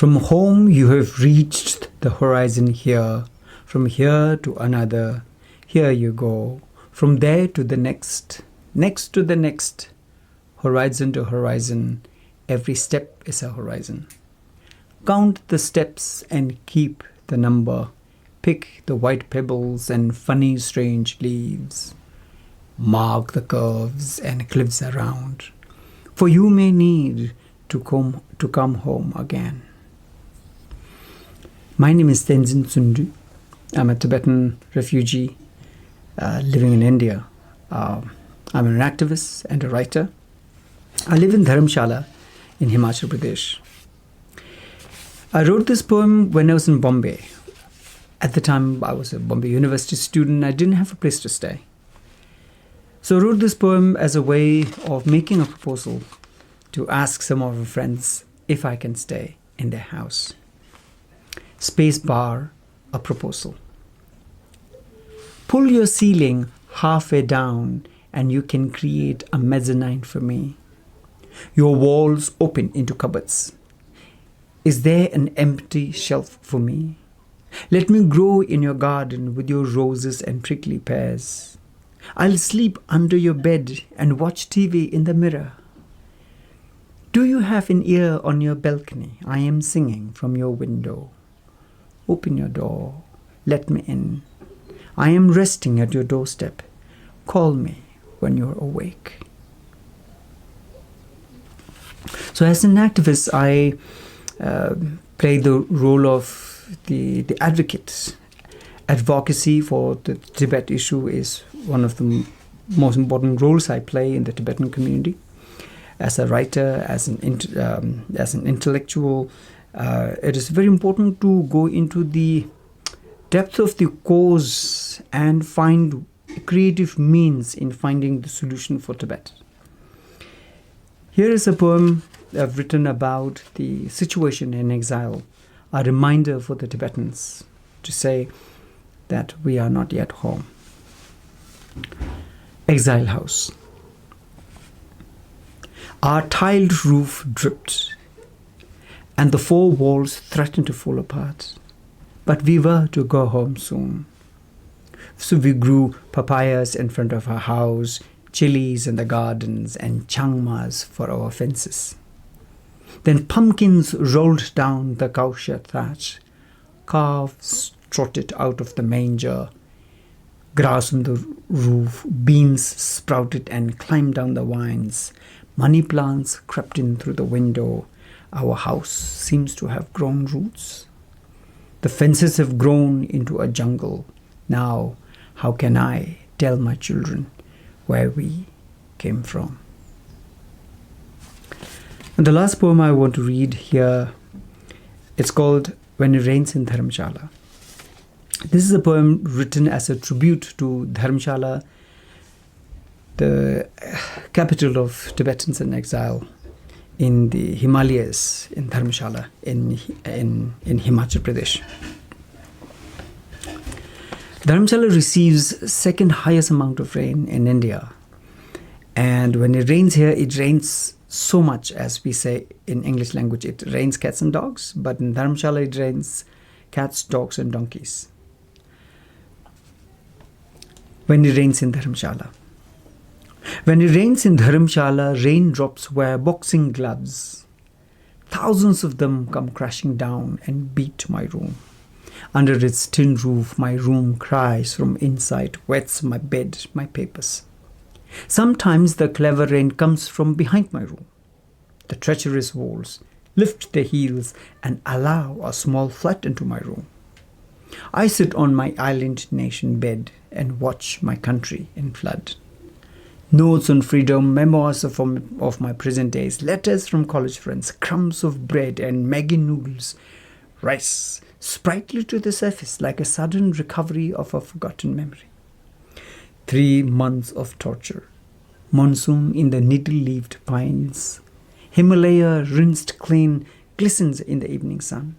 From home you have reached the horizon here, from here to another, here you go, from there to the next to the next, horizon to horizon, every step is a horizon. Count the steps and keep the number, pick the white pebbles and funny strange leaves, mark the curves and cliffs around, for you may need to come home again. My name is Tenzin Tsundue. I'm a Tibetan refugee living in India. I'm an activist and a writer. I live in Dharamshala in Himachal Pradesh. I wrote this poem when I was in Bombay. At the time, I was a Bombay University student. I didn't have a place to stay. So I wrote this poem as a way of making a proposal to ask some of my friends if I can stay in their house. Space bar, a proposal. Pull your ceiling halfway down and you can create a mezzanine for me. Your walls open into cupboards. Is there an empty shelf for me? Let me grow in your garden with your roses and prickly pears. I'll sleep under your bed and watch TV in the mirror. Do you have an ear on your balcony? I am singing from your window. Open your door. Let me in. I am resting at your doorstep. Call me when you're awake. So as an activist, I play the role of the advocate. Advocacy for the Tibet issue is one of the most important roles I play in the Tibetan community. As a writer, as an intellectual, it is very important to go into the depth of the cause and find creative means in finding the solution for Tibet. Here is a poem I've written about the situation in exile, a reminder for the Tibetans to say that we are not yet home. Exile house. Our tiled roof dripped, and the four walls threatened to fall apart. But we were to go home soon. So we grew papayas in front of our house, chilies in the gardens, and changmas for our fences. Then pumpkins rolled down the cowshed thatch. Calves trotted out of the manger. Grass on the roof, beans sprouted and climbed down the vines. Money plants crept in through the window. Our house seems to have grown roots. The fences have grown into a jungle. Now, how can I tell my children where we came from? And the last poem I want to read here, it's called When It Rains in Dharamshala. This is a poem written as a tribute to Dharamshala, the capital of Tibetans in exile in the Himalayas, in Dharamshala, in Himachal Pradesh. Dharamshala receives second highest amount of rain in India. And when it rains here, it rains so much, as we say in English language, it rains cats and dogs. But in Dharamshala, it rains cats, dogs, and donkeys. When it rains in Dharamshala. When it rains in Dharamshala, raindrops wear boxing gloves. Thousands of them come crashing down and beat my room. Under its tin roof, my room cries from inside, wets my bed, my papers. Sometimes the clever rain comes from behind my room. The treacherous walls lift their heels and allow a small flood into my room. I sit on my island nation bed and watch my country in flood. Notes on freedom, memoirs of my prison days, letters from college friends, crumbs of bread and Maggi noodles, rice, sprightly to the surface like a sudden recovery of a forgotten memory. 3 months of torture, monsoon in the needle-leaved pines, Himalaya rinsed clean glistens in the evening sun.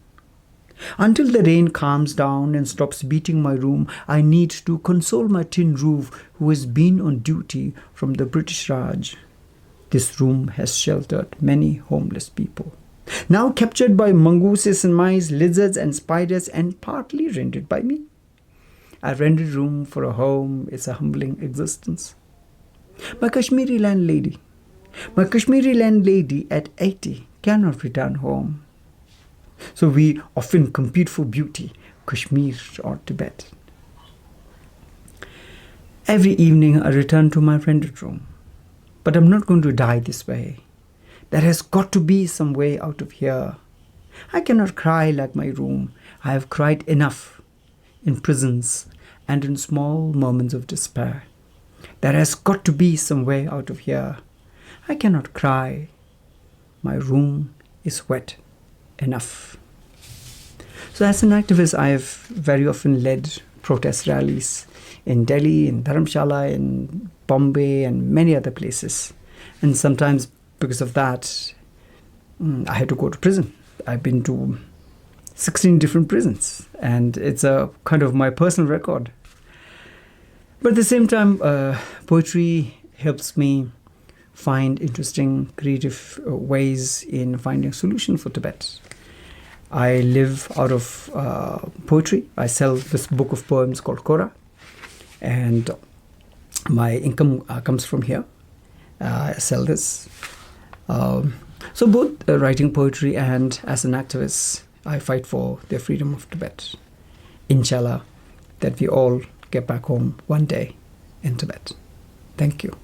Until the rain calms down and stops beating my room, I need to console my tin roof who has been on duty from the British Raj. This room has sheltered many homeless people. Now captured by mongooses and mice, lizards and spiders, and partly rendered by me. A rendered room for a home is a humbling existence. My Kashmiri landlady at 80 cannot return home. So we often compete for beauty, Kashmir or Tibet. Every evening I return to my rented room. But I'm not going to die this way. There has got to be some way out of here. I cannot cry like my room. I have cried enough in prisons and in small moments of despair. There has got to be some way out of here. I cannot cry. My room is wet enough. So as an activist, I have very often led protest rallies in Delhi, in Dharamshala, in Bombay, and many other places. And sometimes because of that, I had to go to prison. I've been to 16 different prisons, and it's a kind of my personal record. But at the same time, poetry helps me find interesting, creative ways in finding a solution for Tibet. I live out of poetry. I sell this book of poems called Kora, and my income comes from here. I sell this. So both writing poetry and as an activist, I fight for the freedom of Tibet. Inshallah, that we all get back home one day in Tibet. Thank you.